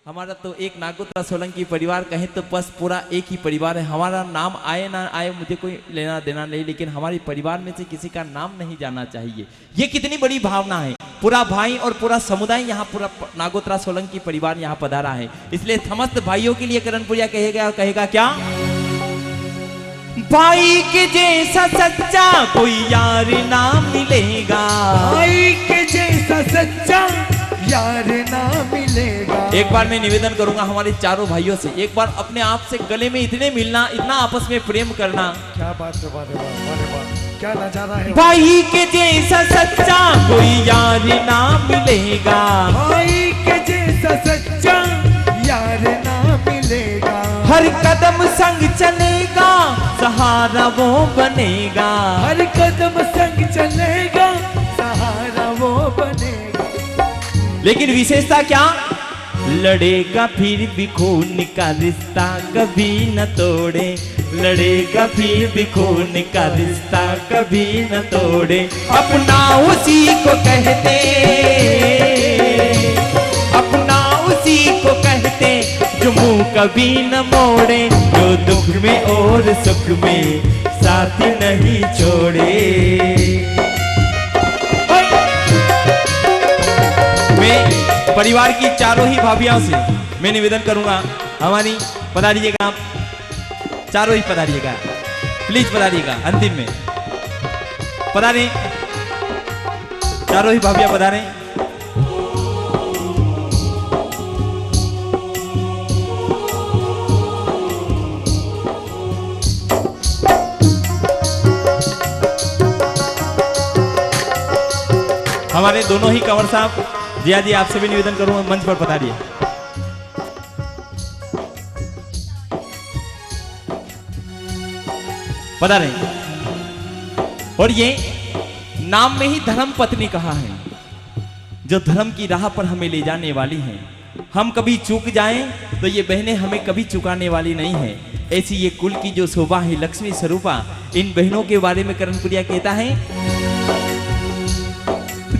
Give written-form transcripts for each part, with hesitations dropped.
हमारा तो एक नागोत्रा सोलंकी परिवार कहें तो बस पूरा एक ही परिवार है। हमारा नाम आए ना आए मुझे कोई लेना देना नहीं, लेकिन हमारे परिवार में से किसी का नाम नहीं जाना चाहिए। ये कितनी बड़ी भावना है। पूरा भाई और पूरा समुदाय यहाँ, पूरा नागोत्रा सोलंकी परिवार यहाँ पधारा है। इसलिए समस्त भाइयों के लिए करणपुरिया कहेगा क्या? भाई के जैसा सच्चा कोई यार ना मिलेगा, भाई के जैसा सच्चा यार ना मिलेगा। एक बार मैं निवेदन करूंगा हमारे चारों भाइयों से, एक बार अपने आप से गले में इतने मिलना, इतना आपस में प्रेम करना। क्या बात है, क्या नजारा है। भाई के जैसा सच्चा कोई यार ना मिलेगा, भाई के जैसा सच्चा यार ना मिलेगा। हर कदम संग चलेगा सहारा वो बनेगा, हर कदम संग चलेगा सहारा वो बनेगा। लेकिन विशेषता क्या? लड़ेगा फिर भी खून का रिश्ता कभी न तोड़े, लड़ेगा फिर भी खून का रिश्ता कभी न तोड़े। अपना उसी को कहते, अपना उसी को कहते जो मुंह कभी न मोड़े, जो दुख में और सुख में साथ नहीं छोड़े। मैं परिवार की चारों ही भाभियों से मैं निवेदन करूंगा, हमारी पधारिएगा, आप चारों ही पधारिएगा, प्लीज पधारिएगा। अंतिम में पधारें, चारों ही भाभियां पधारें। हमारे दोनों ही कंवर साहब, जिया जी आपसे भी निवेदन करूंगा, मंच पर पधारिए। पधारें। और ये नाम में ही धर्म पत्नी कहा है, जो धर्म की राह पर हमें ले जाने वाली हैं। हम कभी चूक जाएं तो ये बहनें हमें कभी चुकाने वाली नहीं है। ऐसी ये कुल की जो शोभा है लक्ष्मी स्वरूपा, इन बहनों के बारे में करणपुरिया कहता है,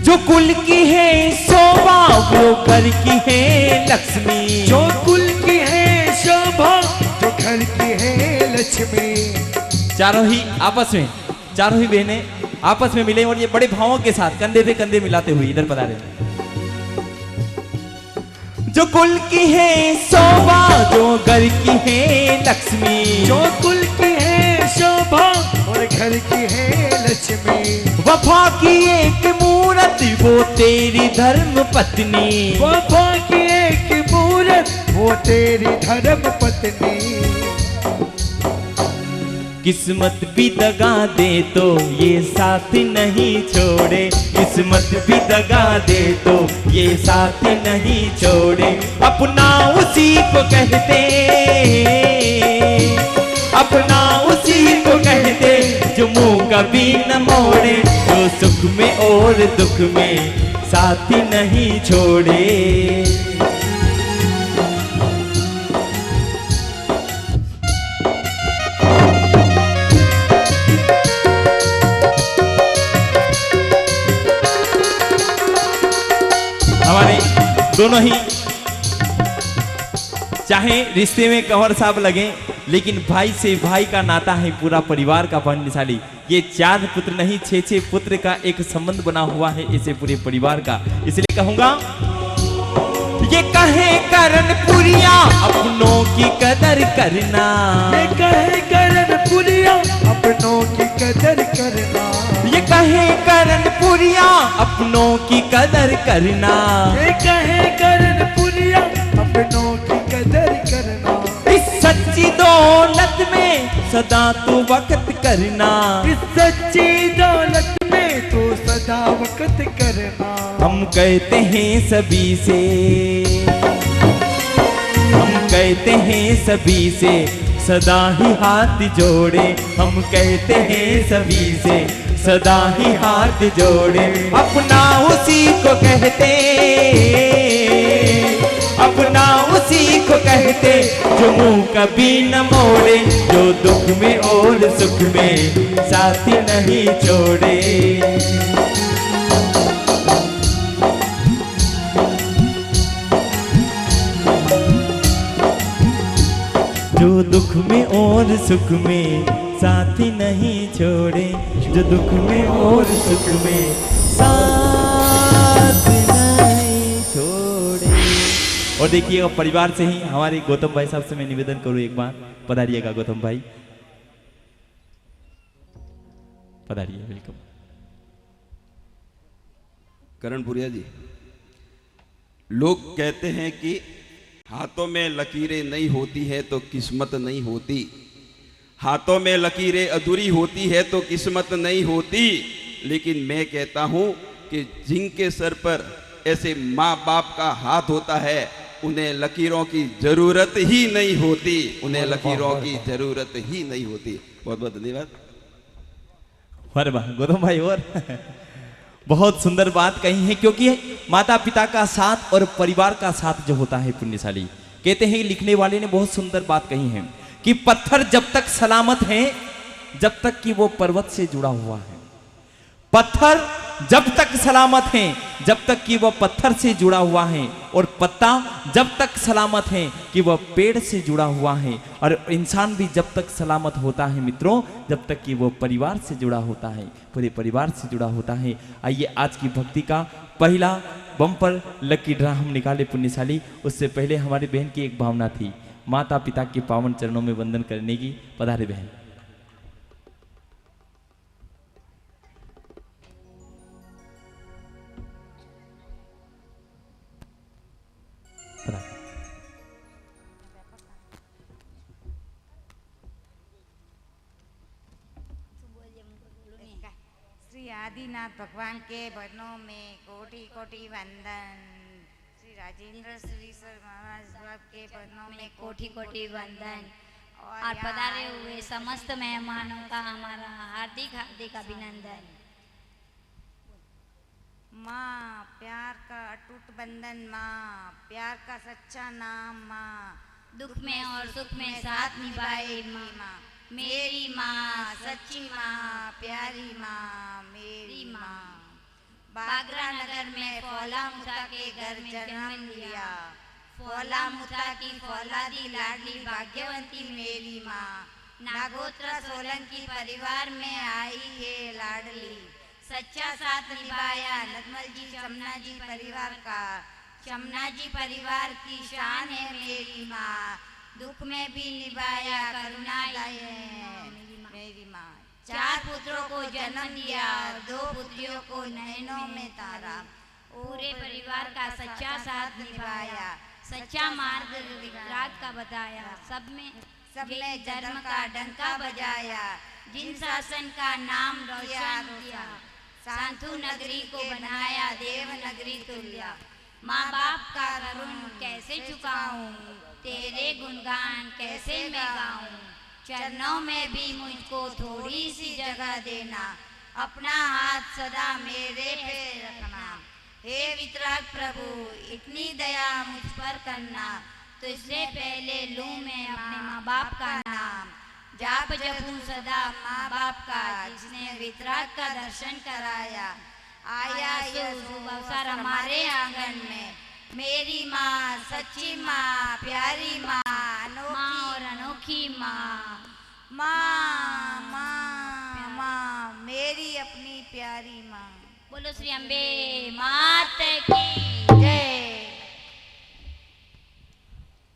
जो कुल की है शोभा वो घर की है लक्ष्मी, जो कुल की है शोभा जो घर की है लक्ष्मी। चारों ही आपस में, चारों ही बहनें आपस में मिले और ये बड़े भावों के साथ कंधे पे कंधे मिलाते हुए इधर पधारे। जो कुल की है शोभा जो घर की है लक्ष्मी, जो कुल की है शोभा और घर की है लक्ष्मी। वफा की एक मूरत वो तेरी धर्म पत्नी, वफा की एक मूरत वो तेरी धर्म पत्नी। किस्मत भी दगा दे तो ये साथ नहीं छोड़े, किस्मत भी दगा दे तो ये साथ नहीं छोड़े। अपना उसी को कहते, अपना उसी को कहते जो मुंह कभी न मोड़े, जो सुख में और दुख में साथ नहीं छोड़े। हमारे दोनों ही चाहे रिश्ते में कंवर साहब लगे, लेकिन भाई से भाई का नाता है पूरा परिवार का भाग्यशाली। ये 4 पुत्र नहीं 6 पुत्र का एक संबंध बना हुआ है इसे पूरे परिवार का। इसलिए कहूंगा, ये कहे करणपुरिया अपनों की कदर करना, ये कहे करणपुरिया अपनों की कदर करना। ये कहे करणपुरिया अपनों की कदर करना, ये कहे करणपुरिया अपनों की कदर करना। इस सच्ची दौलत में सदा तू वक्त करना, इस सच्ची दौलत में तू सदा वक्त करना। हम कहते हैं सभी से, हम कहते हैं सभी से सदा ही हाथ जोड़े, हम कहते हैं सभी से सदा ही हाथ जोड़े। अपना उसी को कहते, अपना उसी को कहते जो मुंह कभी न मोड़े, जो दुख में और सुख में साथ नहीं छोड़े। जो दुख में और सुख में साथी नहीं छोड़े, जो दुख में और सुख में साथ नहीं छोड़े। और देखिएगा परिवार से ही हमारे गौतम भाई साहब से मैं निवेदन करूं, एक बार पधारिएगा गौतम भाई, पधारिए, वेलकम। करणपुरिया जी, लोग कहते हैं कि हाथों में लकीरें नहीं होती है तो किस्मत नहीं होती, हाथों में लकीरें अधूरी होती है तो किस्मत नहीं होती। लेकिन मैं कहता हूं कि जिनके सर पर ऐसे माँ बाप का हाथ होता है उन्हें लकीरों की जरूरत ही नहीं होती, उन्हें लकीरों की जरूरत ही नहीं होती। बहुत बहुत धन्यवाद। अरे वाह गौतम भाई, और बहुत सुंदर बात कही है, क्योंकि माता पिता का साथ और परिवार का साथ जो होता है पुण्यशाली। कहते हैं लिखने वाले ने बहुत सुंदर बात कही है कि पत्थर जब तक सलामत है जब तक कि वो पर्वत से जुड़ा हुआ है, पत्थर जब तक सलामत है जब तक कि वह पत्थर से जुड़ा हुआ है, और पत्ता जब तक सलामत है कि वह पेड़ से जुड़ा हुआ है, और इंसान भी जब तक सलामत होता है मित्रों जब तक कि वह परिवार से जुड़ा होता है, पूरे परिवार से जुड़ा होता है। आइए आज की भक्ति का पहला बम्पर लकी ड्रा हम निकाले पुण्यशाली। उससे पहले हमारी बहन की एक भावना थी, माता पिता के पावन चरणों में वंदन करने की। पधारे बहन। श्री आदिनाथ भगवान के भजनों में कोटि कोटि वंदन। श्री राजेंद्र श्रीश्वर महाराज साहब के भजनों में कोटि कोटि वंदन। और पधारे हुए समस्त मेहमानों का हमारा हार्दिक हार्दिक अभिनंदन। माँ प्यार का अटूट बंधन, माँ प्यार का सच्चा नाम, माँ दुख में और सुख में साथ निभाए माँ, मेरी माँ सच्ची माँ, प्यारी माँ मेरी माँ। बागरा नगर में फौला मुता के घर जन्म लिया, फौला मुता की फौलादी लाडली भाग्यवंती मेरी माँ। नागोत्रा सोलंकी परिवार में आई है लाडली, सच्चा साथ निभाया नदमल जी चमना जी परिवार का। चमना जी परिवार की शान है मेरी माँ, दुख में भी निभाया करुणादायी है मेरी माँ। चार पुत्रों को जन्म दिया, दो पुत्रियों को नैनों में तारा। पूरे परिवार का सच्चा साथ निभाया, सच्चा मार्ग राग का बताया। सब में धर्म का डंका बजाया, जिन शासन का नाम रोशन किया। सांतु नगरी को बनाया देव नगरी तुल्या। माँ बाप का ऋण कैसे चुकाऊं, तेरे गुणगान कैसे मैं गाऊं। चरणों में भी मुझको थोड़ी सी जगह देना, अपना हाथ सदा मेरे पे रखना। हे वितराग प्रभु इतनी दया मुझ पर करना, तुझसे पहले लूं मैं अपने माँ बाप का नाम। जाप जपूं सदा माँ बाप का, जिसने वितराग का दर्शन कराया। आया शुभ अवसर हमारे आंगन में, मेरी माँ सच्ची माँ, प्यारी माँ, माँ और अनोखी माँ। माँ माँ माँ मेरी अपनी प्यारी माँ। बोलो श्री अम्बे मात की जय।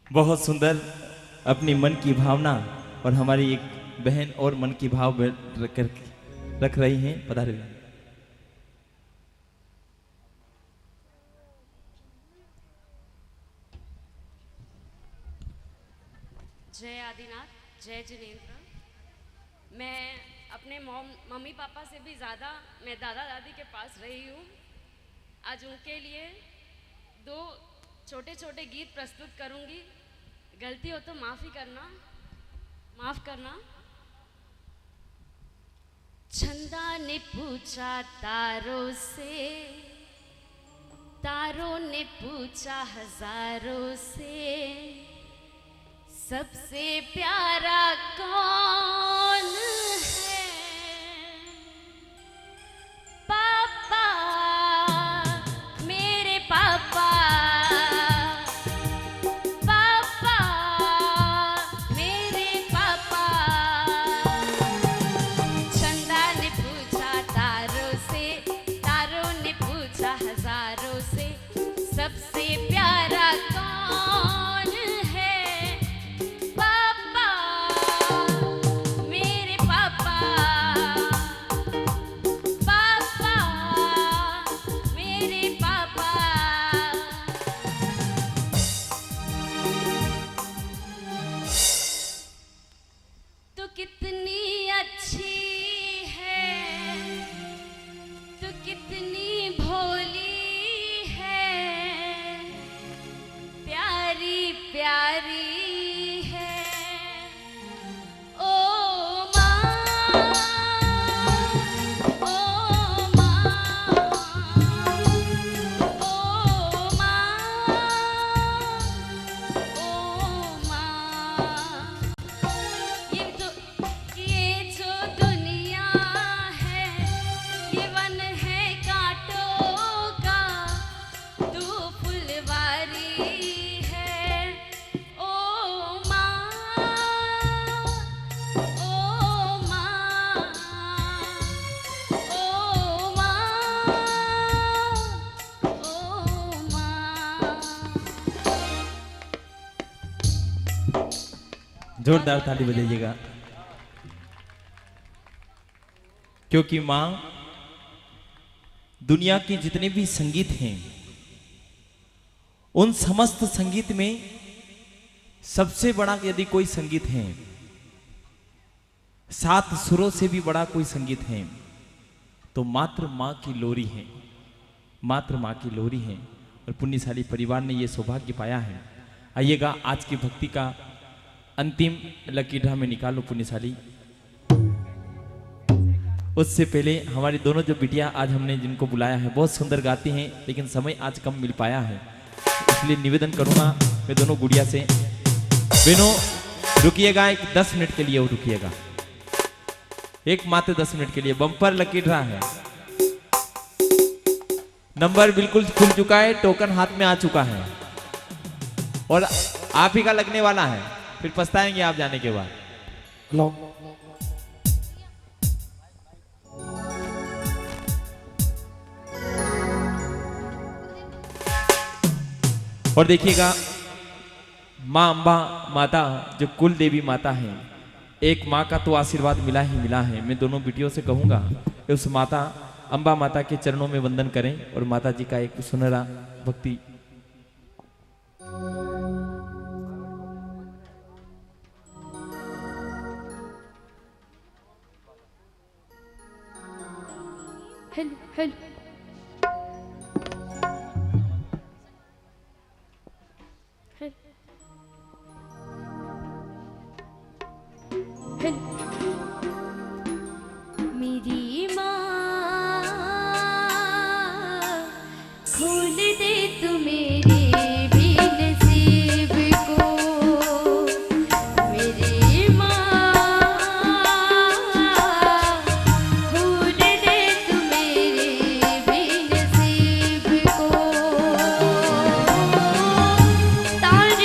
बहुत सुंदर अपनी मन की भावना और हमारी एक बहन और मन की भाव रख रही हैं। पधारे बहन। जय आदिनाथ, जय जिनेन्द्र। मैं अपने मम्मी पापा से भी ज़्यादा मैं दादा दादी के पास रही हूँ। आज उनके लिए दो छोटे छोटे गीत प्रस्तुत करूँगी। गलती हो तो माफ़ करना। चंदा ने पूछा तारों से, तारों ने पूछा हजारों से, सबसे प्यारा कौन है? पापा, मेरे पापा, पापा मेरे प्यारी है। ओ माँ, ओ माँ, ओ माँ, ओ माँ। ये जो दुनिया है, ये वन है कांटों का, तू फुलवारी है। ओ माँ, ओ माँ, ओ माँ, ओ माँ। जोरदार ताली बजाइएगा, क्योंकि माँ दुनिया के जितने भी संगीत हैं उन समस्त संगीत में सबसे बड़ा यदि कोई संगीत है, 7 सुरों से भी बड़ा कोई संगीत है तो मात्र माँ की लोरी है, मात्र माँ की लोरी है। और पुण्यशाली परिवार ने ये सौभाग्य पाया है। आइएगा आज की भक्ति का अंतिम लकी ड्रा में निकालो पुण्यशाली। उससे पहले हमारी दोनों जो बिटिया आज हमने जिनको बुलाया है बहुत सुंदर गाती हैं, लेकिन समय आज कम मिल पाया है, इसलिए निवेदन करूंगा मैं दोनों गुड़िया से, बहनों रुकिएगा, एक 10 मिनट के लिए रुकिएगा, एक मात्र 10 मिनट के लिए। बम्पर लकी ड्रा है, नंबर बिल्कुल खुल चुका है, टोकन हाथ में आ चुका है और आप ही का लगने वाला है, फिर पछताएंगे आप जाने के बाद। लो और देखिएगा माँ अम्बा माता जो कुल देवी माता है, एक माँ का तो आशीर्वाद मिला ही मिला है। मैं दोनों बेटियों से कहूँगा कि उस माता अम्बा माता के चरणों में वंदन करें और माता जी का एक सुनहरा भक्ति। हेलो हेलो मेरी माँ खोल दे तू मेरे भी नसीब को। मेरी माँ खोल दे तू मेरे भी नसीब को। तार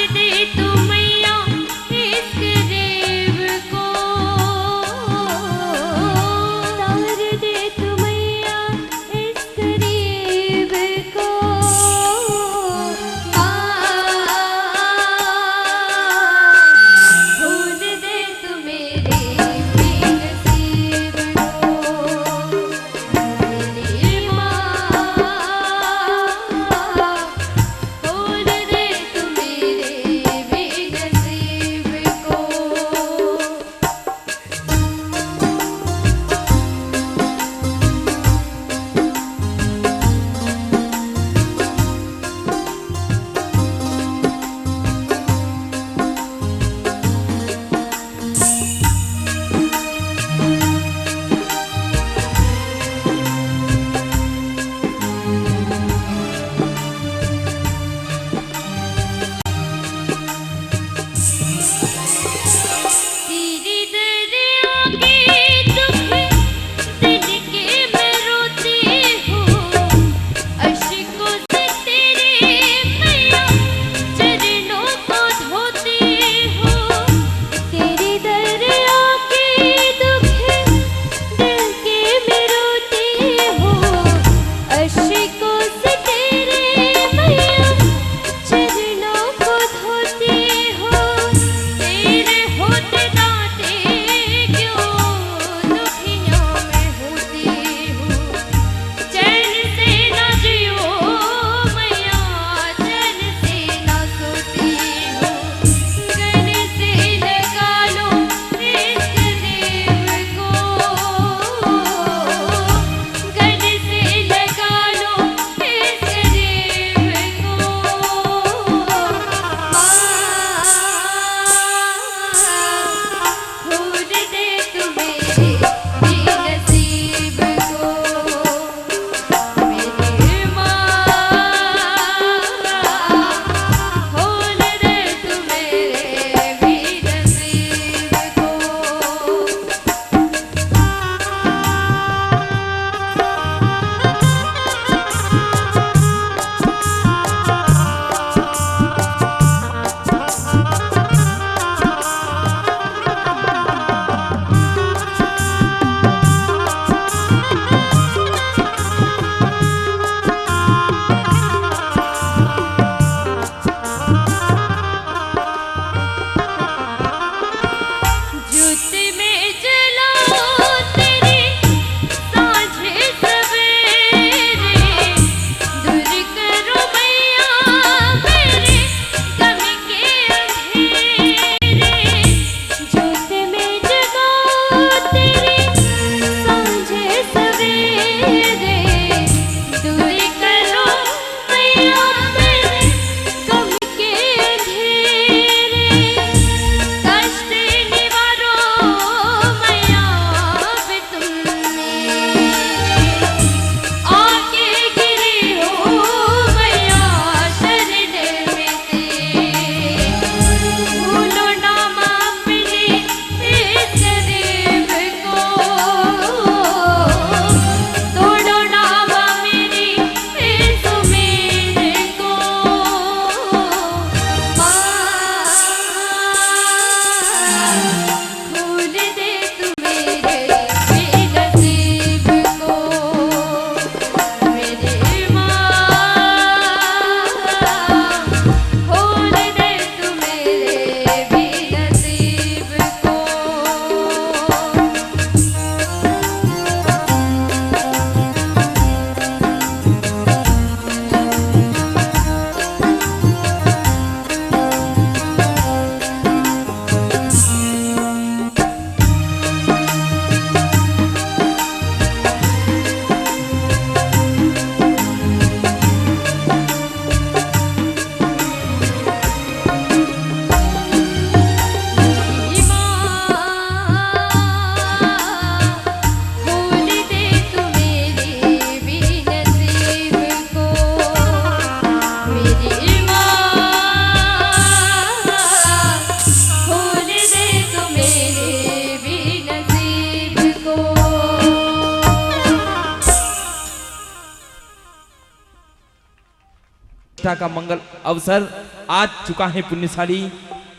प्रतिष्ठा का मंगल अवसर आज चुका है पुण्यशाली।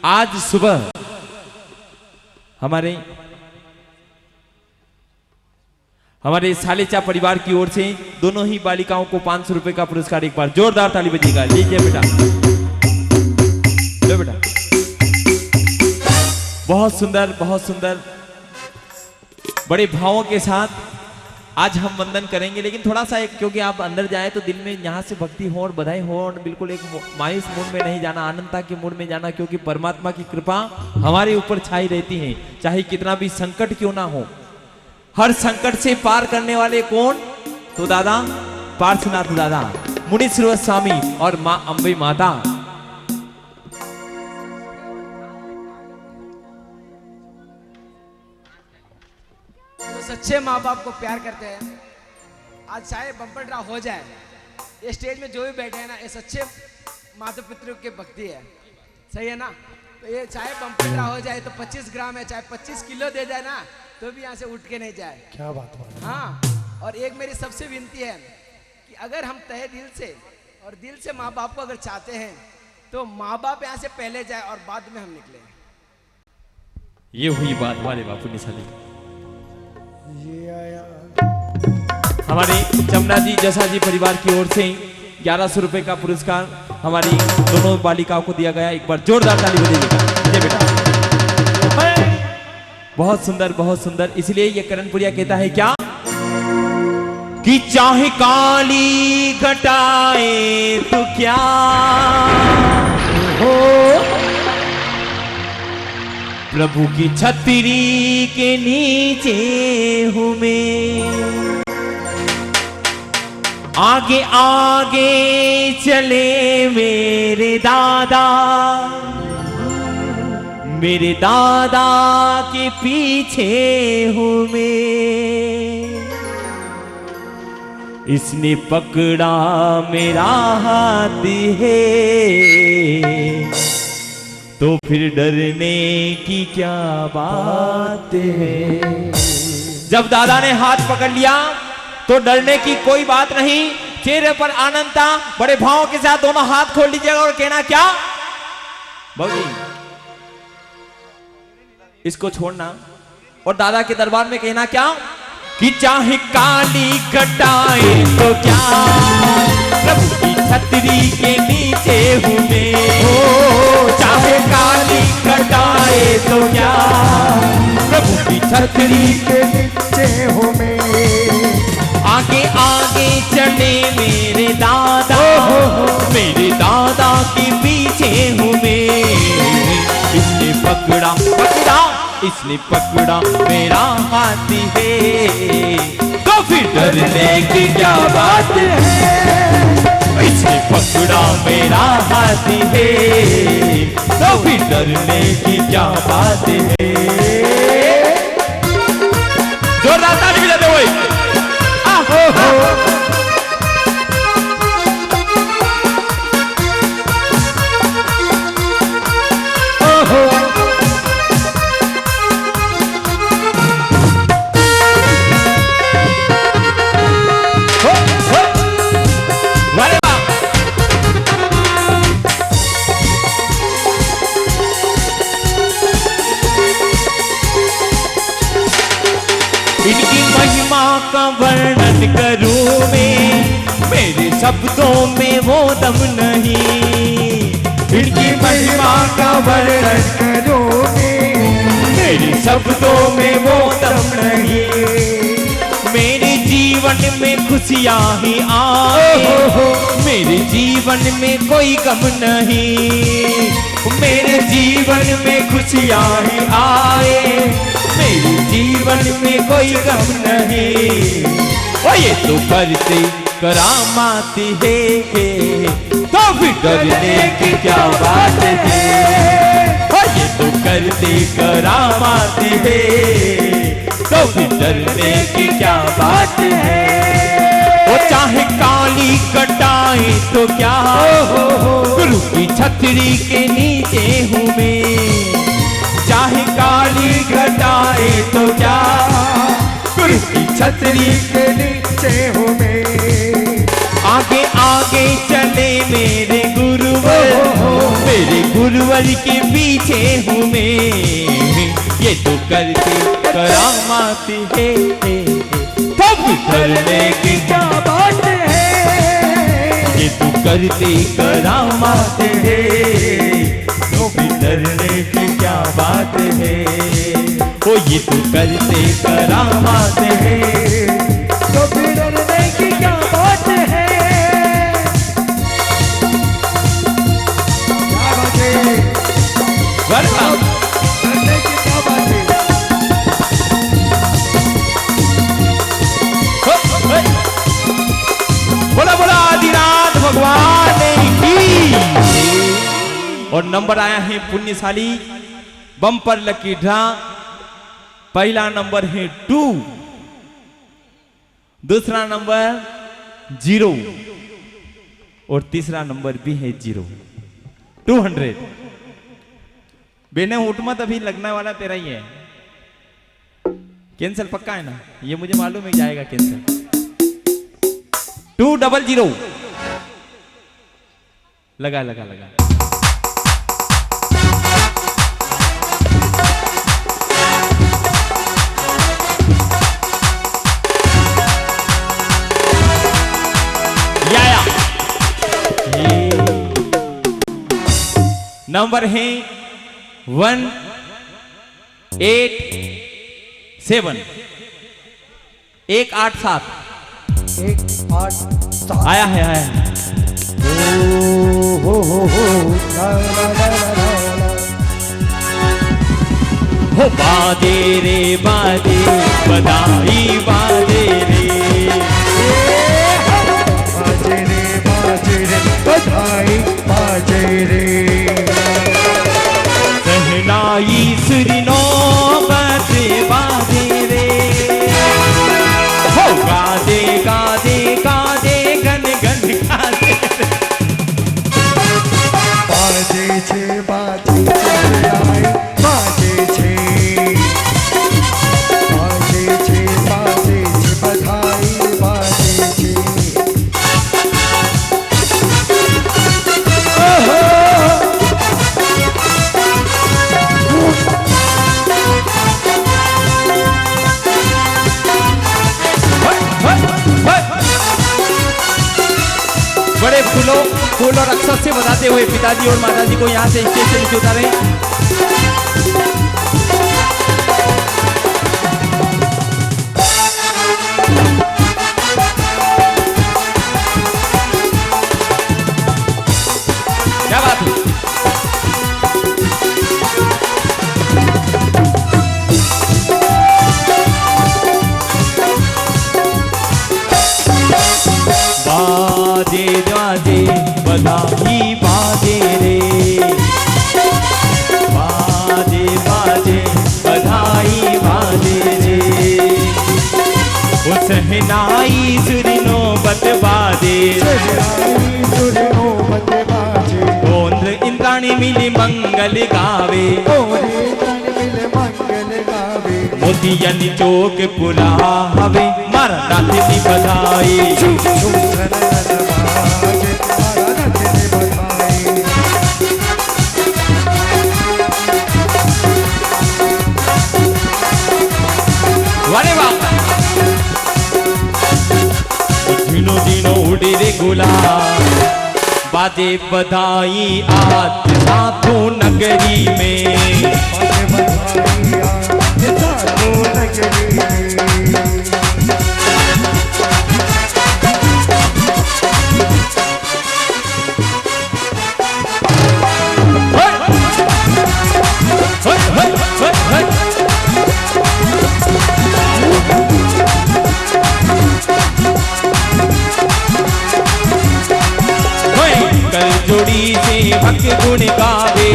आज सुबह हमारे सालेचा परिवार की ओर से दोनों ही बालिकाओं को 500 रुपए का पुरस्कार, एक बार जोरदार ताली बजेगा। लीजिए बेटा, लो बेटा। बहुत सुंदर, बहुत सुंदर, बड़े भावों के साथ आज हम वंदन करेंगे। लेकिन थोड़ा सा एक, क्योंकि आप अंदर जाए तो दिल में यहाँ से भक्ति हो और बधाई हो और बिल्कुल एक मायूस मूड में नहीं जाना, आनंदता के मूड में जाना, क्योंकि परमात्मा की कृपा हमारे ऊपर छाई रहती है, चाहे कितना भी संकट क्यों ना हो। हर संकट से पार करने वाले कौन? तो दादा पार्श्वनाथ दादा, मुनीश्वर स्वामी और माँ अंबे माता। जो सच्चे माँ बाप को प्यार करते हैं, आज चाहे बम्पर ड्रा हो जाए, ये स्टेज में जो भी बैठे हैं ना, ये सच्चे माता पितरों की भक्ति है। सही है ना? तो ये चाहे बम्पर ड्रा हो जाए तो 25 ग्राम है, चाहे 25 किलो दे जाए ना, तो भी यहाँ से उठ के नहीं जाए। क्या बात है। हाँ, और एक मेरी सबसे विनती है कि अगर हम तहे दिल से और दिल से माँ बाप को अगर चाहते हैं तो माँ बाप यहाँ से पहले जाए और बाद में हम निकले। ये हुई बात हमारे बापू निशाली। ये आया हमारे चमना जी जसा जी परिवार की ओर से 1100 रुपए का पुरस्कार हमारी दोनों बालिकाओं को दिया गया। एक बार जोरदार ताली बजाइएगा। ये बेटा बहुत सुंदर, बहुत सुंदर। इसलिए ये करणपुरिया कहता है क्या कि चाहे काली घटाए तो क्या हो, प्रभु की छतरी के नीचे हूं मैं। आगे आगे चले मेरे दादा, मेरे दादा के पीछे हूं मैं। इसने पकड़ा मेरा हाथ है तो फिर डरने की क्या बात है। जब दादा ने हाथ पकड़ लिया तो डरने की कोई बात नहीं, चेहरे पर आनंद था। बड़े भावों के साथ दोनों हाथ खोल लीजिएगा और कहना क्या, बाबूजी इसको छोड़ना और दादा के दरबार में कहना क्या कि चाहे काली कटाए तो क्या, प्रभु की छतरी के नीचे हूं मैं। चाहे काली कटाए तो क्या, प्रभु की छतरी के नीचे हूँ मैं। आगे आगे चले मेरे दादा, मेरे दादा के पीछे हूँ मैं। इसने पकड़ा पकड़ा, इसने पकड़ा मेरा हाथ है तो फिर डरने की क्या बात है। इसने पकड़ा मेरा हाथ है तो फिर डरने की क्या बात है। जोरदार ताली बजाते हुए इनकी महिमा का वर्णन करूं मैं, मेरे शब्दों में वो दम नहीं। इनकी महिमा का वर्णन करूं मैं, मेरे शब्दों में वो दम नहीं। मेरे जीवन में खुशियां ही आए, मेरे जीवन में कोई गम नहीं। मेरे जीवन में खुशियां ही आए, मेरे जीवन में कोई गम नहीं। ओ ये तो करते करामात है तो फिर डरने की क्या बात है। ओ ये तो करते करामात है तो फिर डरने की क्या बात है। वो चाहे काली कटाए तो क्या, गुरु की छतरी के नीचे हूँ मैं। चाहे काली घटाए तो क्या, गुरु की छतरी के नीचे हूँ मैं। आगे आगे चले मेरे गुरुवर, मेरे गुरुवर के पीछे हूँ मैं। ये तो करते करामात है, तब करने की क्या बात है। ये तो करते करामात है, तो डरने की क्या बात है। ओ ये तो करते करामात है, तो फिर डरने की क्या बात है। क्या बात है, वर्षा डरने की क्या बात है। बोला बोला आदिनाथ भगवान की। और नंबर आया है पुण्यशाली बम्पर लकी ड्रा। पहला नंबर है 2, दूसरा नंबर 0 और तीसरा नंबर भी है 0। 200 बेने उठ मत, अभी लगने वाला तेरा ही है। कैंसिल पक्का है ना, ये मुझे मालूम है जाएगा कैंसिल। 200 लगा लगा लगा। नंबर है 187 187 187 आया है आया है। हो ला ला ला ला ला। हो बादे रे बादे बधाई बादे रे, बाजे रे बधाई बाजे रे। सहनाई सुरिनो बादे बादे रे। हो गादे गादे गादे गन गन गादे रे। बाजे छे बधाई बाजे छे, बाजे छे बधाई बाजे छे। बड़े फूल और अक्षर से बताते हुए पिताजी और माताजी को यहाँ से स्टेज से नीचे उतारे। क्या बात है। बाजे बाजे बधाई बाजे रे, बाजे बाजे बधाई बाजे रे। उस सहनाई सुरिनो बत बाजे, ओंद्र इंद्राणी मिली मंगल गावे, मोतियन चौक पुलावे मारा नाथनी बधाई। वारे वाह दिनों दिनों उड़े रे गुलाल, बाजे बधाई आज साथों नगरी में। कर जोड़ी से भक्त गुण गावे,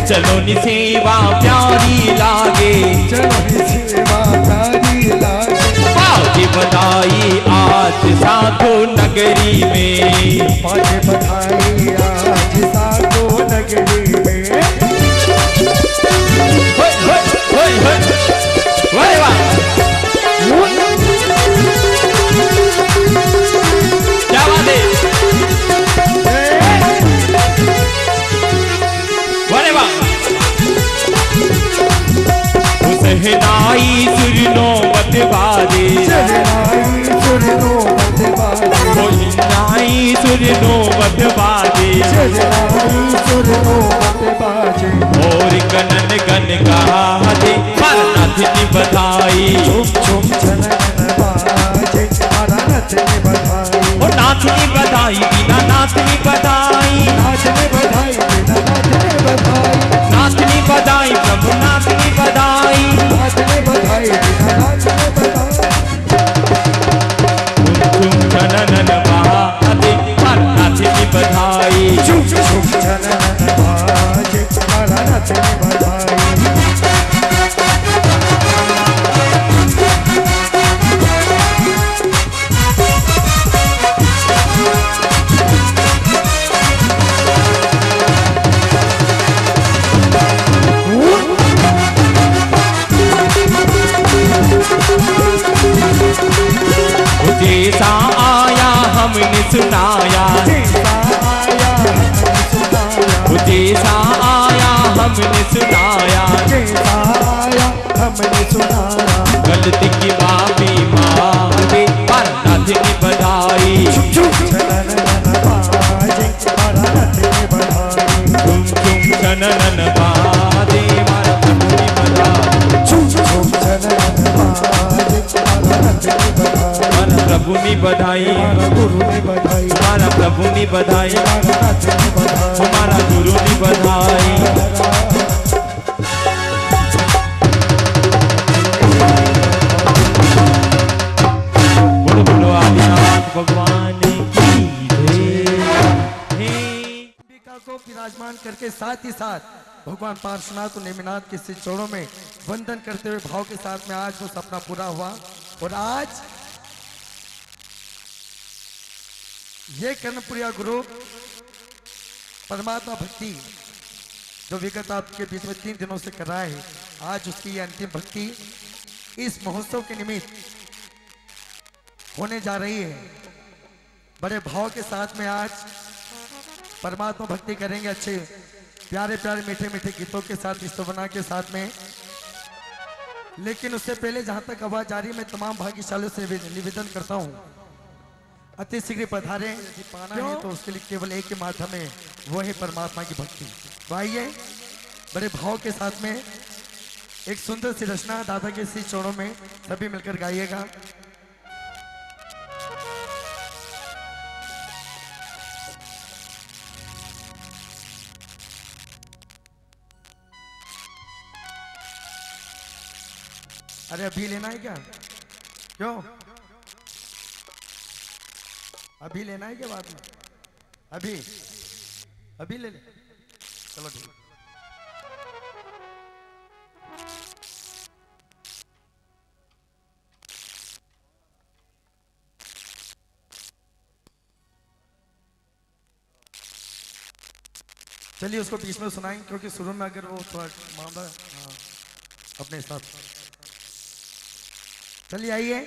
चलो नि सेवा प्यारी लागे, बाजे बधाई आज साधो नगरी में। बाजे बधाई आज साधो नगरी में। वाह वाह सजनाई सुर लो मत बाजे। और गनन गन गाजे नाथ ने बधाई। झुम झुम छनन बाजे हमारा नाथ ने बधाई। ओ नाथ ने बधाई बिना नाथ ने बधाई। नाथ ने बधाई बिना नाथ ने बधाई। नाथ ने बधाई प्रभु नाथ ने बधाई। नाथ ने बधाई बिना नाथ ने बधाई। झुम झनन बाजे नाथ ने बधाई। झुम झुम छनन बाजे हमारा नाथ ने बधाई। जैसा आया हमने सुनाया। जैसा आया हमने सुनाया। जैसा आया हमने सुनाया। जैसा आया हमने सुनाया। गलती की माफी मांगे पर नाथ ने बधाई। झुम छनन बाजे हमारा नाथ ने बधाई। झुम झुम छनन बाजे हमारा प्रभु ने बधाई। झुम झुम छनन बाजे हमारा नाथ ने बधाई। हमारा प्रभु ने बधाई। हमारा गुरु ने बधाई। हमारा प्रभु ने बधाई। हमारा नाथ ने बधाई। हमारा गुरु ने बधाई। बोलो बोलो आदिनाथ भगवान की जय। अंबिका को विराजमान करके साथ ही साथ भगवान पार्श्वनाथ और नेमिनाथ के श्री चरणों में वंदन करते हुए भाव के साथ में आज वो सपना पूरा हुआ। और आज ये कर्णपुरिया गुरु परमात्मा भक्ति जो विगत आपके बीच में 3 दिनों से कर रहा है, आज उसकी ये अंतिम भक्ति इस महोत्सव के निमित्त होने जा रही है। बड़े भाव के साथ में आज परमात्मा भक्ति करेंगे। अच्छे प्यारे प्यारे मीठे मीठे गीतों के साथ, स्तवना के साथ में। लेकिन उससे पहले जहां तक आवाज आ रही, मैं तमाम भाग्यशालियों से निवेदन करता हूं, अति शीघ्र पधारे। यदि पाना है तो उसके लिए केवल एक ही माध्यम है, वो है परमात्मा की भक्ति। तो आइए बड़े भाव के साथ में एक सुंदर सी रचना दादा के श्री चरणों में सभी मिलकर गाइएगा। अरे अभी लेना है क्या? क्यों अभी लेना है क्या? बाद में अभी अभी ले ले। चलो ठीक। चलिए उसको बीच में सुनाएंगे, क्योंकि शुरू में अगर वो थोड़ा मामला अपने हिसाब से। चलिए आइए,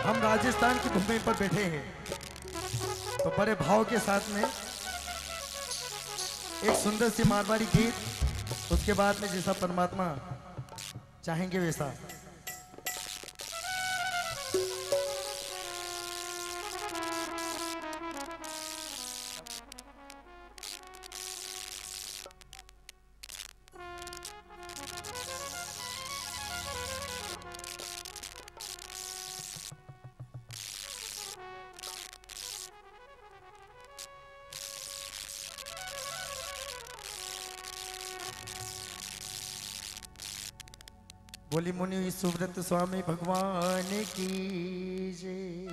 हम राजस्थान की भूमि पर बैठे हैं, तो बड़े भाव के साथ में एक सुंदर सी मारवाड़ी गीत, उसके बाद में जैसा परमात्मा चाहेंगे वैसा। बोली मुनि सुव्रत स्वामी भगवान की जय।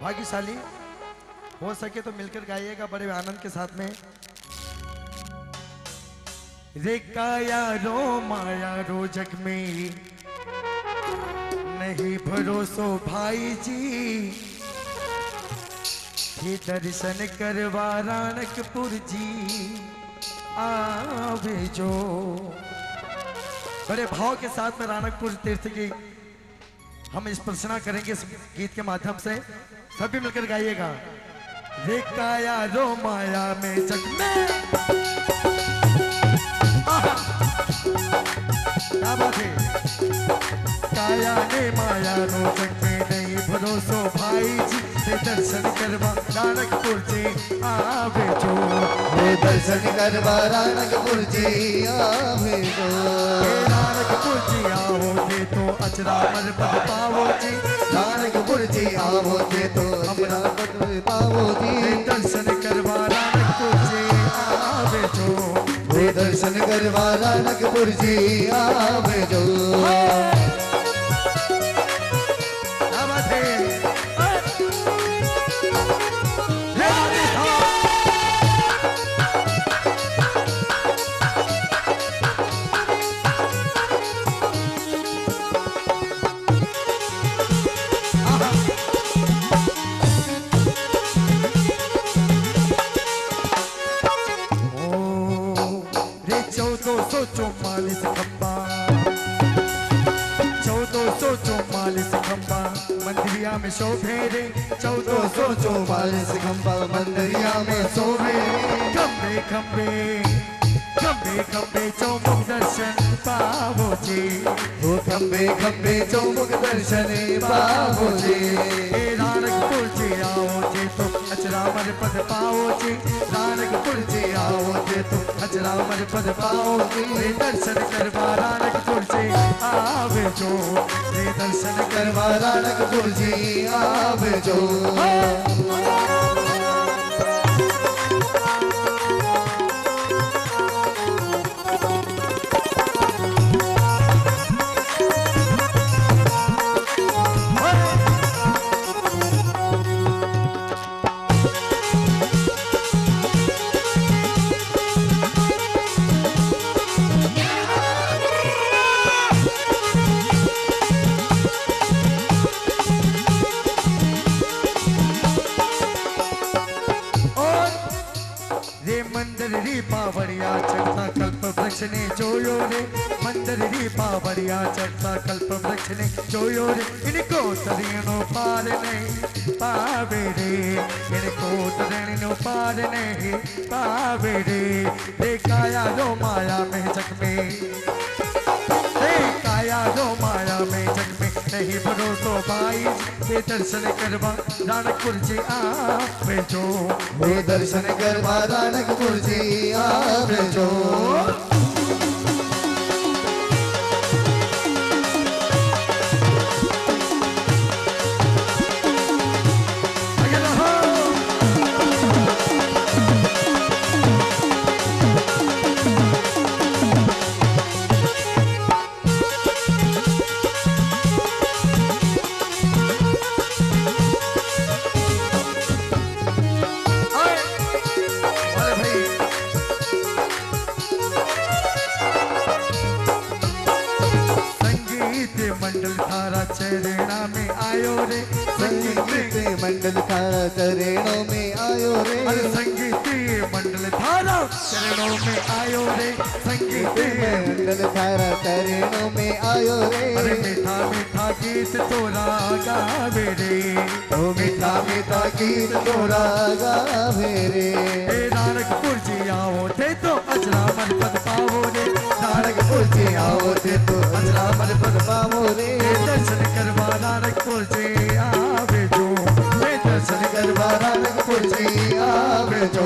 भाग्यशाली हो सके तो मिलकर गाइएगा बड़े आनंद के साथ में। रे काया रो माया रो जग में नहीं भरोसो भाई जी, ही दर्शन करवा राणकपुर जी आवे जो। बड़े भाव के साथ में राणकपुर तीर्थ की हम इस प्रश्ना करेंगे इस गीत के माध्यम से, सभी मिलकर गाइएगा। रे काया रो माया में जग में, क्या बात है। काया ने माया रो जग में नहीं भरोसो भाई जी, ते दर्शन करवा नानकपुर जी आवे जो हे दर्शन करवा नानकपुर जी आवे जो नानकपुर जी आओ थे तो अचरामर पद पावो जी नानकपुर जी आओ थे तो अमरा पद पावो जी दर्शन करवा नानकपुर जी आवे जो हे दर्शन करवा नानकपुर जी आवे जो मंदिरिया में शोभे रे 1444 खंबा मंदिरिया में शोभे खंबे खंबे खंबे खंबे चौमुख दर्शन पावो जी ओ खंबे खंबे चौमुख दर्शन पावो जी नानकपुर जी आओ जी तो अचरामर पद पाओ जी नानकपुर जी आओ जी तो अचरामर पद पाओ जी दर्शन करवा नानकपुर जी आवे जो दर्शन करवा नानकपुर जी आवे जो पावड़िया चढ़ता कल्प वृक्ष ने जोयो रे मंदिर री पावड़िया चढ़ता कल्प वृक्ष ने जोयो रे इनको तरियनो पार नहीं पावे रे इनको तरियनो पार नहीं पावे रे देखाया जो माया में जग में देखाया जो माया में जग में नहीं भरोसो भाई ये दर्शन करवा नानकपुर जी आवे जो हे दर्शन करवा नानकपुर जी आवे जो चरणा में आयो रे संगीत मंडल थारा चरणों में आयो रे संगीत मंडल थारा चरणों में आयो रे संगीत मंडल थारा चरणों में आयो रे अरे मीठा मीठा गीत तोरा गावे रे ओ मीठा मीठा गीत तोरा गावे रे नानकपुर जी आओ थे तो अचरामर पद पावो रे नानकपुर जी आओ थे तो अचरामर पद पावो रे दर्शन करवा नानकपुर जी आवे जो दर्शन करवा नानकपुर जी आवे जो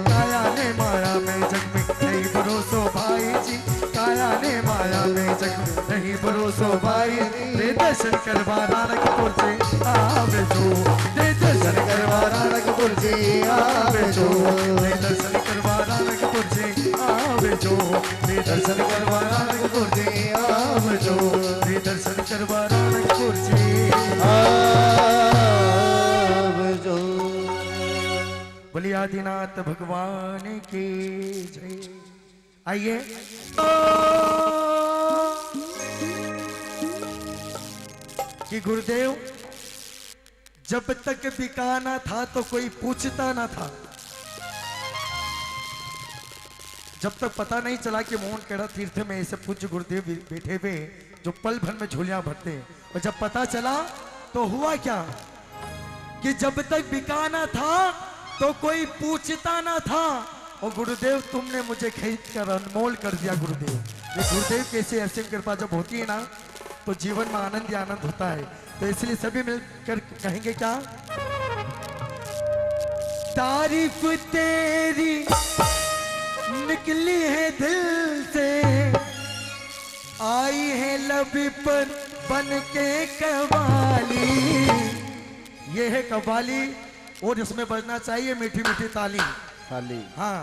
काया ने माया में जग में नहीं भरोसो भाई जी काया ने माया में जग में नहीं भरोसो भाई रे दर्शन करवा नानकपुर जी आवे जो दर्शन करवा नानकपुर जी आवे जो दर्शन करवा नानकपुर जी आवे जो दर्शन करवा नानकपुर जी आवे जो दर्शन करवा नानकपुर जी आवे जो बोलिए आदिनाथ भगवान की जय। आइए कि गुरुदेव जब तक बिकाना था तो कोई पूछता ना था, जब तक पता नहीं चला कि मोहन केड़ा तीर्थ में ऐसे पूज्य गुरुदेव बैठे हुए जो पल भर में झोलियां भरते हैं, और जब पता चला तो हुआ क्या कि जब तक बिकाना था तो कोई पूछता ना था, और गुरुदेव तुमने मुझे खरीद कर अनमोल कर दिया। गुरुदेव ये गुरुदेव कैसे असीम कृपा जब होती है ना तो जीवन में आनंद ही आनंद होता है। तो इसलिए सभी मिलकर कहेंगे क्या, तारीफ तेरी निकली है दिल से, आई है लब पर बन के कवाली। ये है कवाली और इसमें बजना चाहिए मीठी मीठी ताली। हाँ,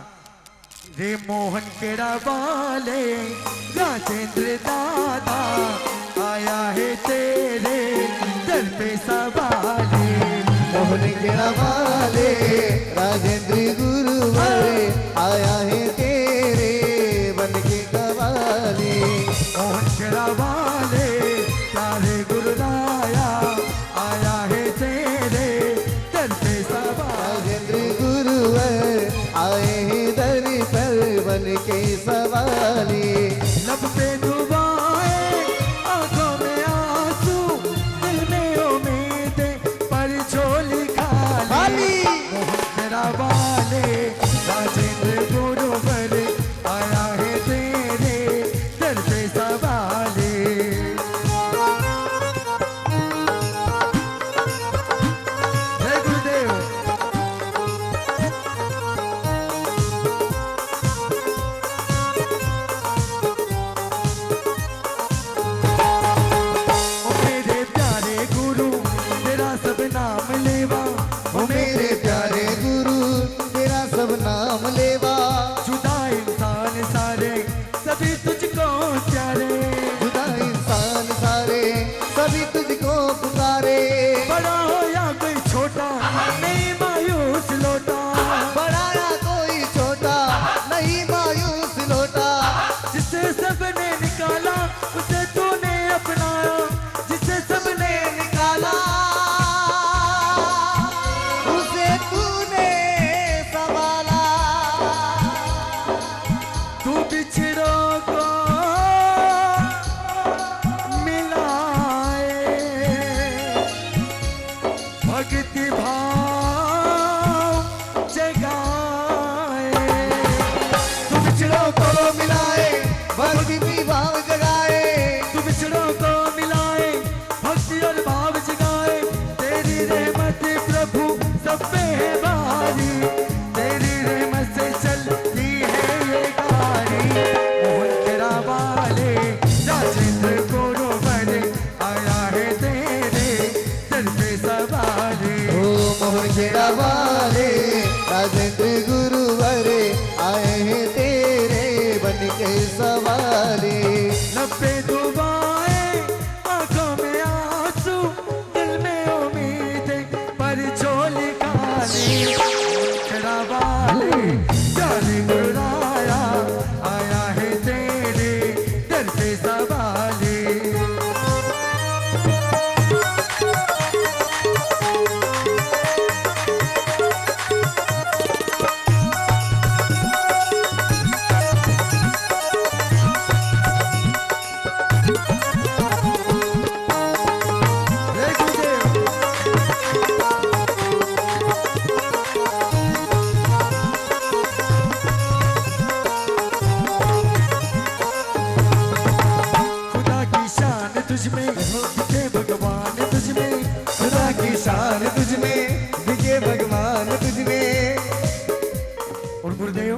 रे मोहन केड़ा वाले राजेंद्र दादा, आया है तेरे दर पे सवाले। मोहन केड़ा वाले राजेंद्र गुरुवर, आया है तेरे बन के कवाले। मोहन केड़ा वाले प्यारे गुरुराया, आया है तेरे दर पे सवाले। राजेंद्र गुरुवर आए हैं दर पर बन के सवाले। लब पे दुआएं, आंखों में आंसू, दिल में उम्मीदें, पर झोली खाली। मोहन केड़ा वाले राजेंद्र गुरुवर, आया है तेरे दर पे सवाले। जय गुरुदेव। ओ मेरे प्यारे गुरु तेरा सब नाम लेवा, ओ मेरे प्यारे गुरु तेरा सब नाम लेवा। जुदा इंसान सारे सभी तुझको प्यारे, जुदा इंसान सारे सभी तुझको पुकारे। बड़ा हो या कोई छोटा नहीं मायूस लौटा, बड़ा या कोई छोटा नहीं मायूस लौटा। जिसे सबने निकाला उसे तूने अपनाया, जिसे सबने निकाला उसे तूने संभाला। तू बिछड़ों को मिलाए, भक्ति भाव जगाए। तू बिछड़ों को मिलाए भक्ति भाव जगाए। तू बिछड़ों को मिलाए, भक्ति और भाव जगाए। तेरी रहमत प्रभु सब पे है भारी, तेरी रहमत से चलती है ये गाड़ी। मोहन केड़ा वाले राजेंद्र गुरुवर, आया है तेरे दर पे सवाले। ओ मोहन केड़ा वाले राजेंद्र गुरुवर, आए हैं तेरे बन के सवाले। लपे दुआएं, आंखों में आंसू, दिल में उम्मीदें, पर झोली खाली। केड़ा वाले जाने गुरुराया, आया है तेरे दर पे सवाले। जय गुरुदेव। खुदा की शान तुझमें दिखे भगवान तुझमें, खुदा की शान तुझमें दिखे भगवान तुझमें। और गुरुदेव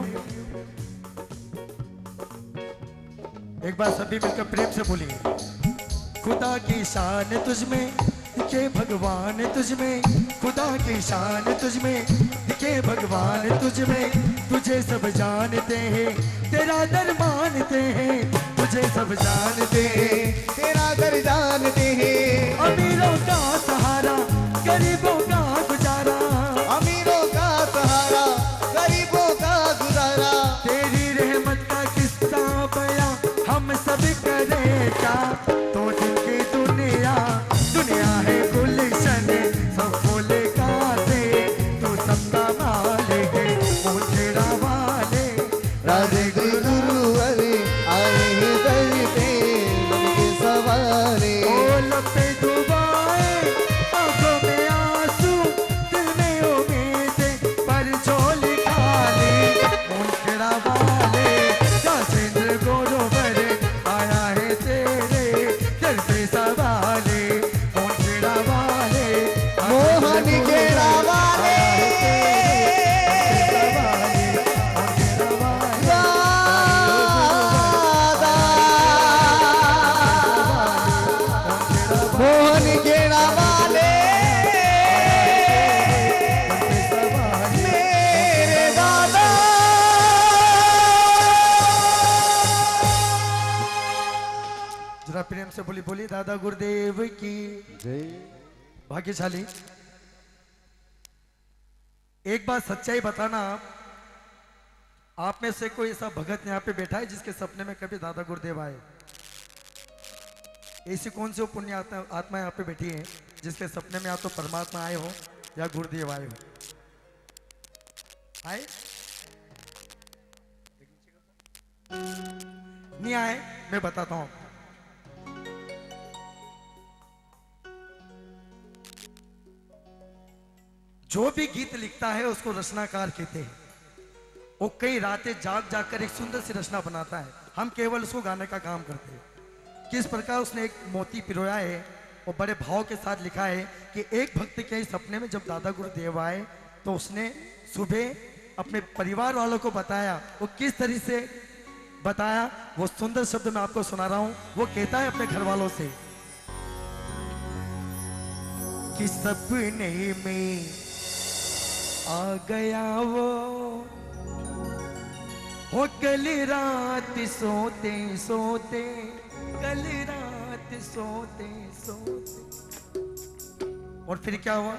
एक बार सभी मिलकर प्रेम से बोलिए। खुदा की शान तुझमें दिखे भगवान तुझमें, खुदा की शान तुझमें दिखे भगवान तुझमें। तुझे सब जानते हैं तेरा दर मानते हैं, तुझे सब जानते हैं तेरा दर जानते हैं। अमीरों का सहारा गरीबों का गुजारा, अमीरों का सहारा गरीबों का गुजारा। तेरी रहमत का किस्सा बयां हम सब करेगा। तो जिनकी दुनिया दुनिया है गुलशन, सब बोले गाते तो सबका मालिक है। मोहन केड़ा वाले राजे गुरुवर, आए हैं दर पे बन के सवारे। ओ लपे दुआएं, आंखों में आंसू, से बोली बोली दादा गुरुदेव की जय। भाग्यशाली। एक बात सच्चाई बताना, आप में से कोई ऐसा भगत यहाँ पे बैठा है जिसके सपने में कभी दादा गुरुदेव आए? ऐसी कौन सी पुण्य आत्मा यहाँ पे बैठी है जिसके सपने में या तो परमात्मा आए हो या गुरुदेव आए हो? आए? नहीं आए? मैं बताता हूं। जो भी गीत लिखता है उसको रचनाकार कहते हैं। वो कई रातें जाग जाग कर एक सुंदर सी रचना बनाता है, हम केवल उसको गाने का काम करते हैं। किस प्रकार उसने एक मोती पिरोया है और बड़े भाव के साथ लिखा है कि एक भक्त के सपने में जब दादा गुरुदेव आए तो उसने सुबह अपने परिवार वालों को बताया। वो किस तरह से बताया वो सुंदर शब्द मैं आपको सुना रहा हूं। वो कहता है अपने घर वालों से कि सपने में आ गया वो कल रात सोते सोते, कल रात सोते सोते। और फिर क्या हुआ?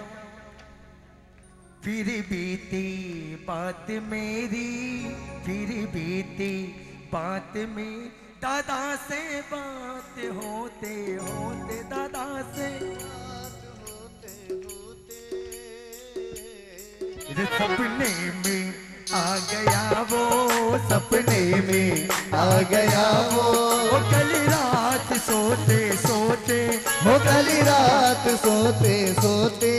फिर बीती बात मेरी, फिर बीती बात में, दादा से बात होते होते, दादा से सपने में आ गया वो, सपने में आ गया वो कल रात सोते सोते, वो कल रात सोते सोते।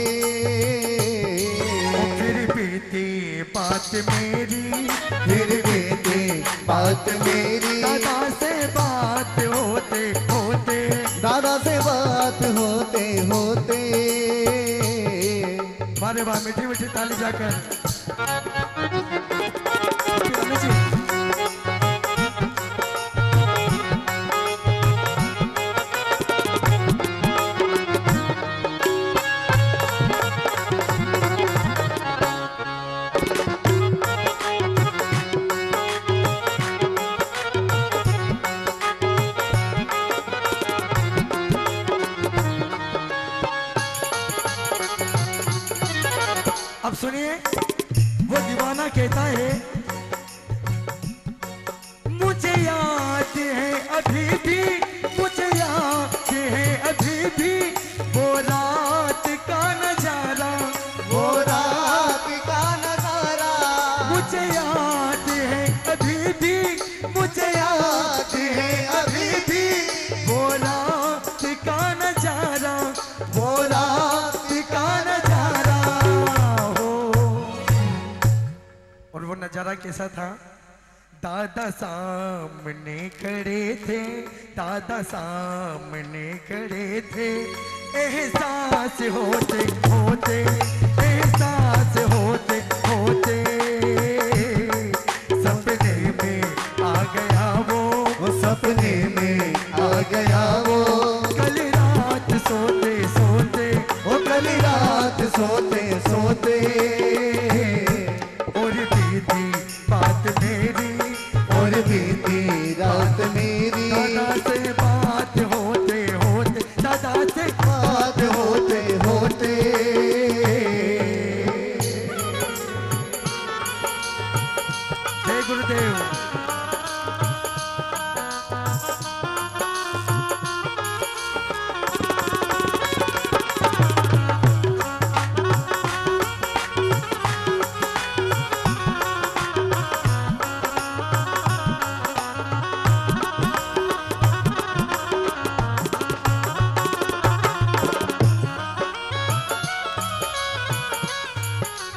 फिर बीती बात मेरी, फिर बीती बात मेरी, दादा से बात होते होते, दादा से बात होते होते। बारे बार मीठी मीठी ताली जाकर अब सुनिए, वो दीवाना कहता है मुझे याद है अभी भी, मुझे याद है अभी भी वो रात का नजारा, वो रात का नजारा। मुझे याद है अभी भी, मुझे याद है अभी भी वो रात का नजारा, वो रात का नजारा। और वो नजारा कैसा था? दादा सामने खड़े थे, दादा सामने खड़े थे, एहसास होते होते, एहसास होते होते, सपने में आ गया वो सपने में आ गया वो कल रात सोते सोते, वो कल रात सोते सोते। और बीती बात मेरी, और बीती रात मेरी, दादा से बात होते होते, दादा से बात होते होते। जय गुरुदेव।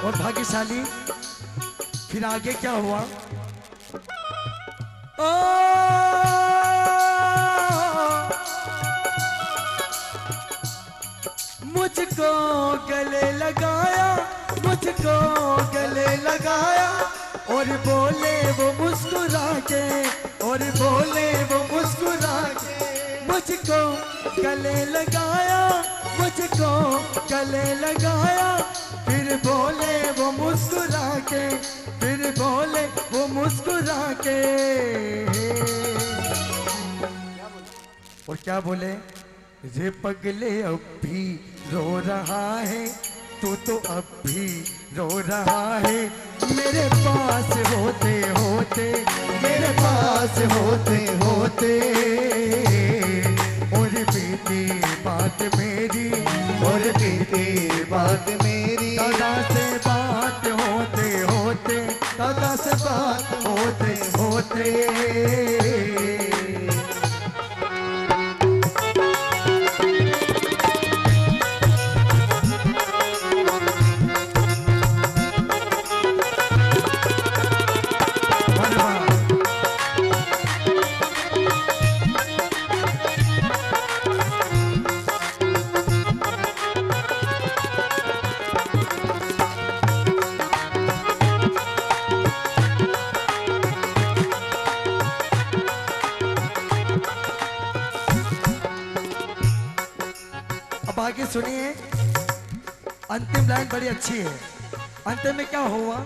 और भाग्यशाली फिर आगे क्या हुआ? ओ मुझको गले लगाया, मुझको गले लगाया, और बोले वो मुस्कुरा के, और बोले वो मुस्कुरा के, मुझको गले लगाया, मुझको गले लगाया, फिर बोले वो मुस्कुरा के, फिर बोले वो मुस्कुरा के। और क्या बोले, रे पगले अब भी रो रहा है, तू तो अब भी रो रहा है, मेरे पास होते होते, मेरे पास होते होते, और बीती बात मेरी, और बीती बात मेरी, दादा से बात होते होते, दादा से बात होते होते। अब आगे सुनिए, अंतिम लाइन बड़ी अच्छी है। अंतिम में क्या हुआ,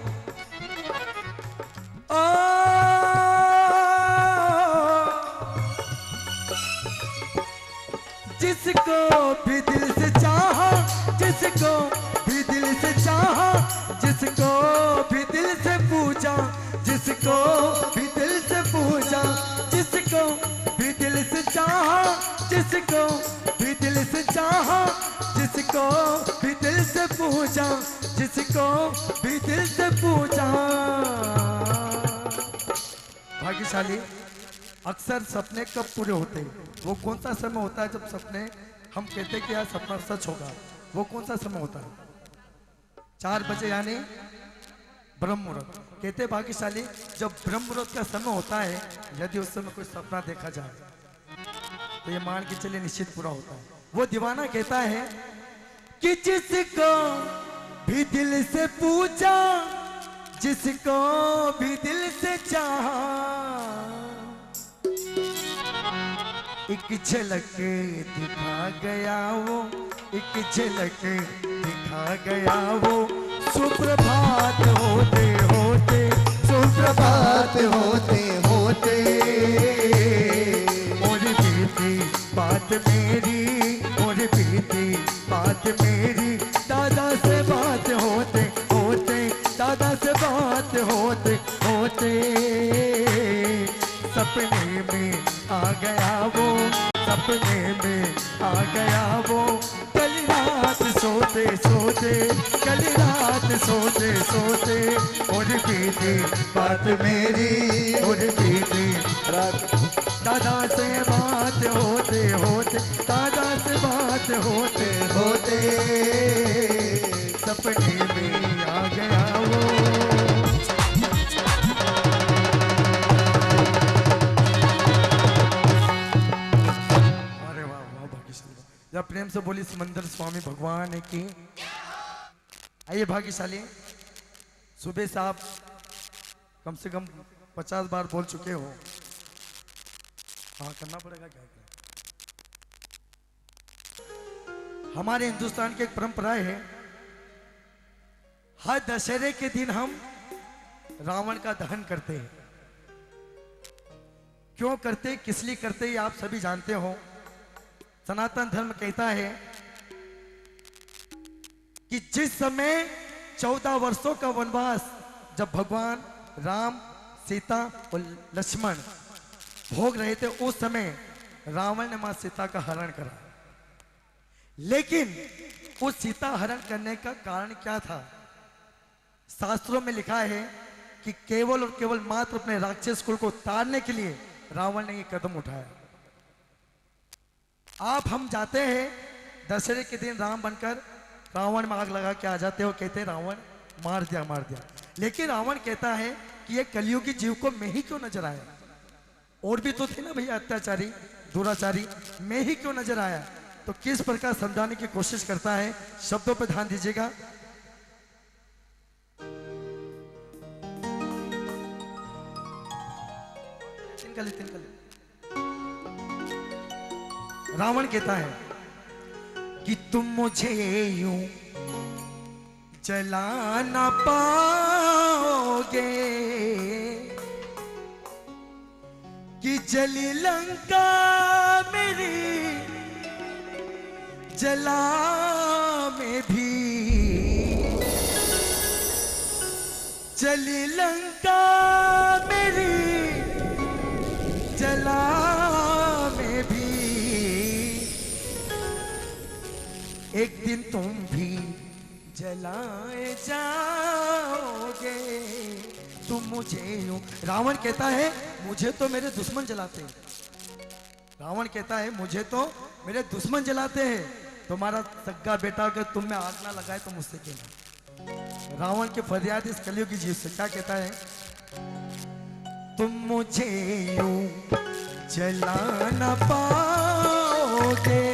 जिसको भी दिल से चाहा, जिसको भी दिल से चाहा, जिसको भी दिल से पूछा, जिसको भी दिल से पूछा, जिसको भी दिल से चाहा, जिसको भी दिल से चाहा, जिसको भी दिल से पूछा, जिसको भी दिल से पूछा। भाग्यशाली, अक्सर सपने कब पूरे होते हैं? वो कौन सा समय होता है जब सपने हम कहते हैं कि यार सपना सच होगा? वो कौन सा समय होता है? 4 बजे यानी ब्रह्म मुहूर्त। कहते भाग्यशाली, जब ब्रह्म मुहूर्त का समय होता है, यदि उस समय कोई सपना देखा जाए तो ये मान के चलिए निश्चित पूरा होता है। वो दीवाना कहता है कि जिसको भी दिल से पूछा, जिसको भी दिल से चाहा, एक झलक दिखा गया वो, एक झलक दिखा गया वो, सुप्रभात होते होते, सुप्रभात होते होते, और बीती बात मेरी, और बीती बात मेरी, दादा से बात होते होते, दादा से बात होते होते, सपने में आ गया वो, सपने में आ गया वो, कल रात सोते सोते, कल रात सोते सोते, और बीती बात मेरी, और बीती रात, दादा से बात होते होते, दादा से बात होते होते, सपने में आ गया वो। जब प्रेम से बोली समंदर स्वामी भगवान की। आइए भाग्यशाली, सुबह से आप कम से कम 50 बार बोल चुके हो। हाँ, करना पड़ेगा, क्या करें। हमारे हिंदुस्तान की एक परंपरा है, हर दशहरे के दिन हम रावण का दहन करते हैं। क्यों करते, किस लिए करते, ये आप सभी जानते हो। सनातन धर्म कहता है कि जिस समय 14 वर्षों का वनवास जब भगवान राम, सीता और लक्ष्मण भोग रहे थे, उस समय रावण ने मां सीता का हरण करा। लेकिन उस सीता हरण करने का कारण क्या था? शास्त्रों में लिखा है कि केवल और केवल मात्र अपने राक्षस कुल को तारने के लिए रावण ने ये कदम उठाया। आप हम जाते हैं दशहरे के दिन राम बनकर रावण में आग लगा के आ जाते हो, कहते हैं रावण मार दिया मार दिया। लेकिन रावण कहता है कि ये कलियुगी जीव को मैं ही क्यों नजर आया? और भी तो थे ना भैया अत्याचारी, दुराचारी, मैं ही क्यों नजर आया? तो किस प्रकार समझाने की कोशिश करता है, शब्दों पर ध्यान दीजिएगा। रावण कहता है कि तुम मुझे यूं जला ना पाओगे, कि जली लंका मेरी जला में भी, जली लंका मेरी जला में भी, एक दिन तुम भी जलाए जाओगे। तुम मुझे यूं, रावण कहता है मुझे तो मेरे दुश्मन जलाते हैं। रावण कहता है मुझे तो मेरे दुश्मन जलाते हैं, तुम्हारा सग्गा बेटा अगर तुम में आग ना लगाए तो मुझसे कहना। रावण के फरियाद इस कलयुग की जीव से क्या कहता है, तुम मुझे यूं जला ना पाओगे,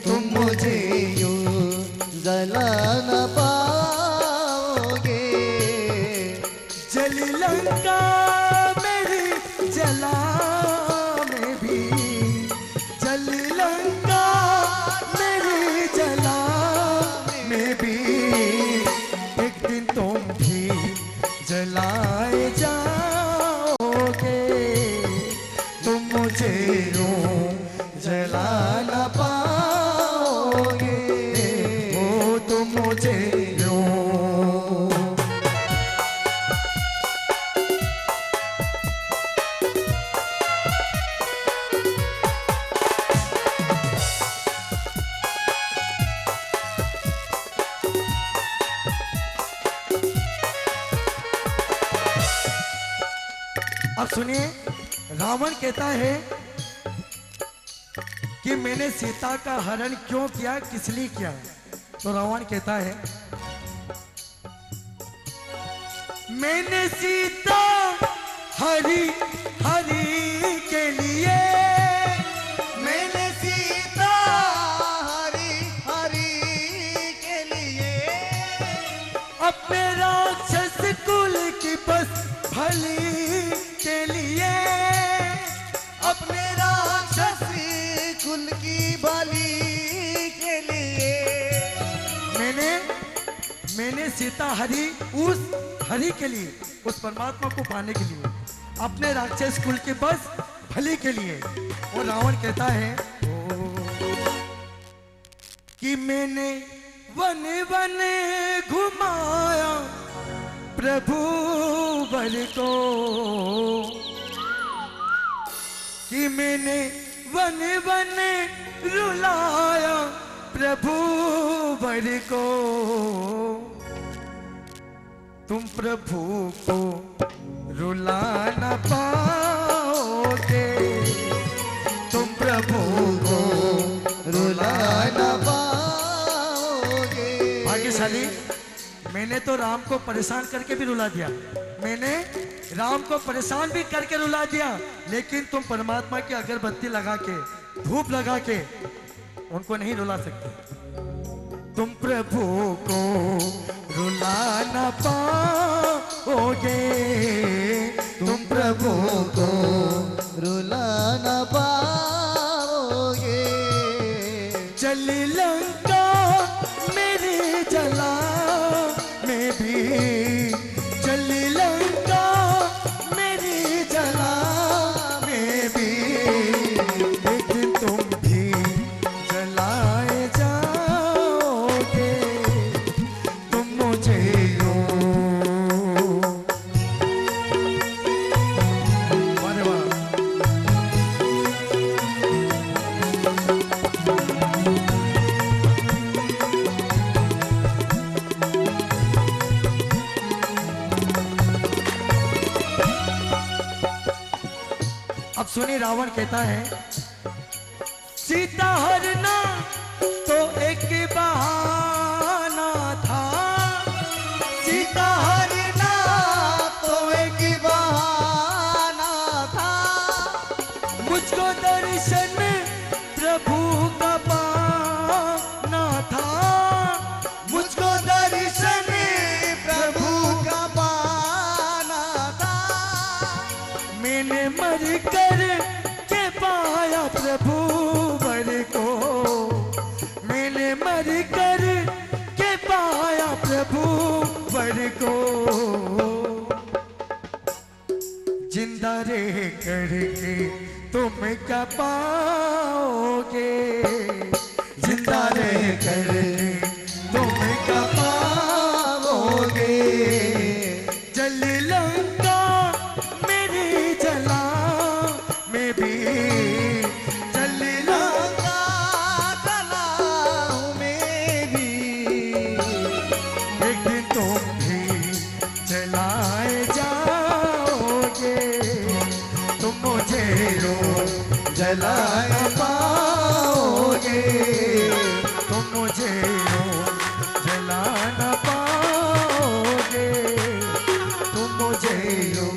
तुम मुझे यूं जला न पाओगे। जली लंका मेरी जला में भी, जली लंका मेरी जला में भी, एक दिन तुम भी जलाए जाओगे। तुम मुझे यूं जला न पाओगे, ओ तुम मुझे यूं। अब सुनिए, रावण कहता है कि मैंने सीता का हरण क्यों किया, किस लिए किया। तो रावण कहता है मैंने सीता हरी हरी के लिए, मैंने सीता हरी हरी के लिए, अपने राक्षस कुल की बस भली के लिए, अपने राक्षसी कुल की बलि के लिए। मैंने सीता हरी उस हरि के लिए, उस परमात्मा को पाने के लिए, अपने राक्षस कुल के बस भली के लिए। और रावण कहता है कि मैंने वन वन घुमाया प्रभु वर को, कि मैंने वन वन रुलाया प्रभु वर को। तुम प्रभु को रुला न पाओगे, तुम प्रभु को रुला न पाओगे। भाग्यशाली, मैंने तो राम को परेशान करके भी रुला दिया, मैंने राम को परेशान भी करके रुला दिया, लेकिन तुम परमात्मा की अगरबत्ती लगा के, धूप लगा के उनको नहीं रुला सकते। तुम प्रभु को रुला न पाओगे, तुम प्रभु को रुला न पाओगे। जली लंका मेरी जला में भी, जली लंका मेरी जला में भी, एक दिन तुम भी जलाए जाओगे। तुम मुझे यूं, अरे वाह, अब सुनिए, रावण कहता है सीता हरना तो एक बहाना था, सीता हरना तो एक बहाना था, मुझको दर्शन प्रभु का पाना था, मुझको दर्शन प्रभु का पाना था। मैंने मर कर के पाया प्रभु वर को, मैंने मर कर के पाया प्रभु वर को। जिंदा रह करके तुम क्या पाओगे, जिंदा रह करके तुम क्या पाओगे। जल लंका मेरी जला में भी, जल लंका जला में भी, एक दिन तुम भी जलाए जाओगे। तुम मुझे रो जला न पाओगे, तुम मुझे रो जला न पाओगे, तुम मुझे रो।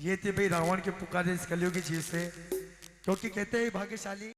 ये थे भाई रावण के पुकारे इस कलयुगी चीज से, क्योंकि कहते हैं भाग्यशाली